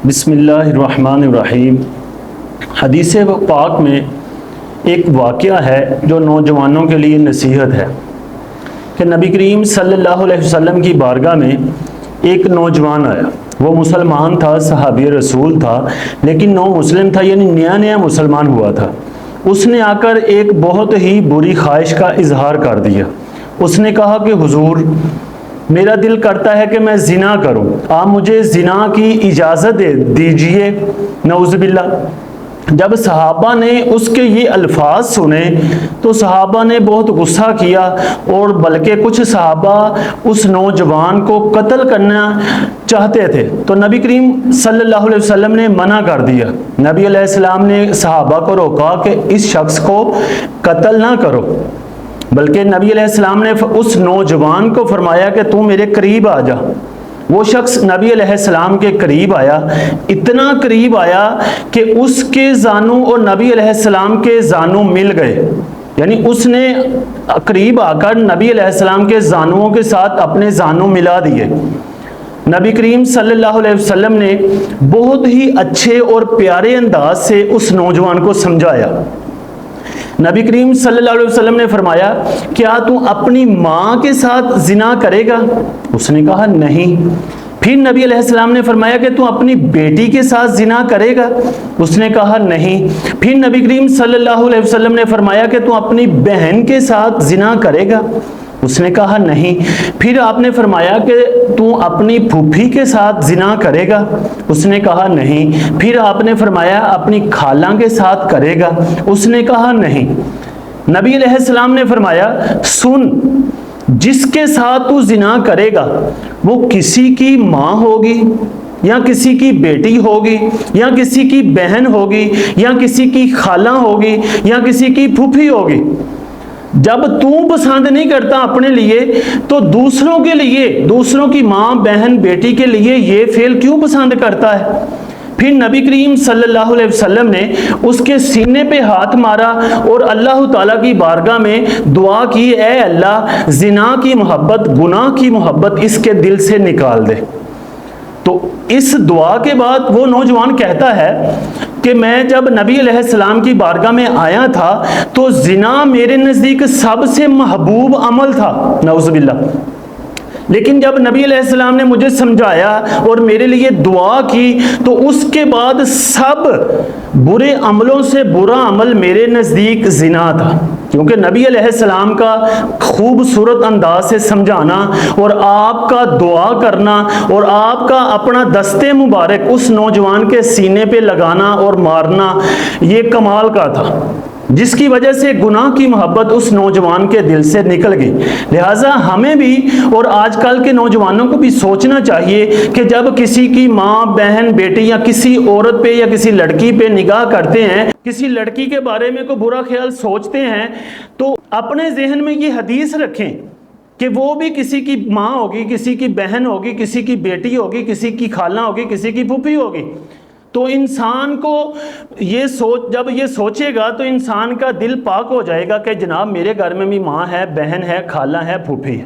بسم اللہ الرحمن الرحیم۔ حدیث پاک میں ایک واقعہ ہے جو نوجوانوں کے لیے نصیحت ہے کہ نبی کریم صلی اللہ علیہ وسلم کی بارگاہ میں ایک نوجوان آیا۔ وہ مسلمان تھا، صحابی رسول تھا، لیکن نو مسلم تھا، یعنی نیا مسلمان ہوا تھا۔ اس نے آ کر ایک بہت ہی بری خواہش کا اظہار کر دیا۔ اس نے کہا کہ حضور، میرا دل کرتا ہے کہ میں زنا کروں، آپ مجھے زنا کی اجازت دے دیجئے۔ نعوذ باللہ۔ جب صحابہ نے اس کے یہ الفاظ سنے تو صحابہ نے بہت غصہ کیا، اور بلکہ کچھ صحابہ اس نوجوان کو قتل کرنا چاہتے تھے۔ تو نبی کریم صلی اللہ علیہ وسلم نے منع کر دیا۔ نبی علیہ السلام نے صحابہ کو روکا کہ اس شخص کو قتل نہ کرو، بلکہ نبی علیہ السلام نے اس نوجوان کو فرمایا کہ تو میرے قریب آ جا۔ وہ شخص نبی علیہ السلام کے قریب آیا، اتنا قریب آیا کہ اس کے زانوں اور نبی علیہ السلام کے زانوں مل گئے، یعنی اس نے قریب آ کر نبی علیہ السلام کے زانوں کے ساتھ اپنے زانوں ملا دیے۔ نبی کریم صلی اللہ علیہ وسلم نے بہت ہی اچھے اور پیارے انداز سے اس نوجوان کو سمجھایا۔ نبی کریم صلی اللہ علیہ وسلم نے فرمایا، کیا تو اپنی ماں کے ساتھ زنا کرے گا؟ اس نے کہا نہیں۔ پھر نبی علیہ السلام نے فرمایا کہ تو اپنی بیٹی کے ساتھ زنا کرے گا؟ اس نے کہا نہیں۔ پھر نبی کریم صلی اللہ علیہ وسلم نے فرمایا کہ تو اپنی بہن کے ساتھ زنا کرے گا؟ اس نے کہا نہیں۔ پھر آپ نے فرمایا کہ تو اپنی پھوپھی کے ساتھ زنا کرے گا؟ اس نے کہا نہیں۔ پھر آپ نے فرمایا اپنی خالہ کے ساتھ کرے گا؟ اس نے کہا نہیں۔ نبی علیہ السلام نے فرمایا، سن، جس کے ساتھ تو زنا کرے گا وہ کسی کی ماں ہوگی، یا کسی کی بیٹی ہوگی، یا کسی کی بہن ہوگی، یا کسی کی خالہ ہوگی، یا کسی کی پھوپھی ہوگی۔ جب تو پسند نہیں کرتا اپنے لیے تو دوسروں کے لیے، دوسروں کی ماں، بہن، بیٹی کے لیے یہ فعل کیوں پسند کرتا ہے؟ پھر نبی کریم صلی اللہ علیہ وسلم نے اس کے سینے پہ ہاتھ مارا اور اللہ تعالیٰ کی بارگاہ میں دعا کی، اے اللہ، زنا کی محبت، گناہ کی محبت اس کے دل سے نکال دے۔ تو اس دعا کے بعد وہ نوجوان کہتا ہے کہ میں جب نبی علیہ السلام کی بارگاہ میں آیا تھا تو زنا میرے نزدیک سب سے محبوب عمل تھا، نعوذ باللہ، لیکن جب نبی علیہ السلام نے مجھے سمجھایا اور میرے لیے دعا کی تو اس کے بعد سب برے عملوں سے برا عمل میرے نزدیک زنا تھا، کیونکہ نبی علیہ السلام کا خوبصورت انداز سے سمجھانا اور آپ کا دعا کرنا اور آپ کا اپنا دستے مبارک اس نوجوان کے سینے پہ لگانا اور مارنا، یہ کمال کا تھا، جس کی وجہ سے گناہ کی محبت اس نوجوان کے دل سے نکل گئی۔ لہٰذا ہمیں بھی اور آج کل کے نوجوانوں کو بھی سوچنا چاہیے کہ جب کسی کی ماں، بہن، بیٹی یا کسی عورت پہ یا کسی لڑکی پہ نگاہ کرتے ہیں، کسی لڑکی کے بارے میں کوئی برا خیال سوچتے ہیں، تو اپنے ذہن میں یہ حدیث رکھیں کہ وہ بھی کسی کی ماں ہوگی، کسی کی بہن ہوگی، کسی کی بیٹی ہوگی، کسی کی خالہ ہوگی، کسی کی پھوپھی ہوگی۔ تو انسان کو جب یہ سوچے گا تو انسان کا دل پاک ہو جائے گا کہ جناب میرے گھر میں بھی ماں ہے، بہن ہے، خالہ ہے، پھوپھی ہے۔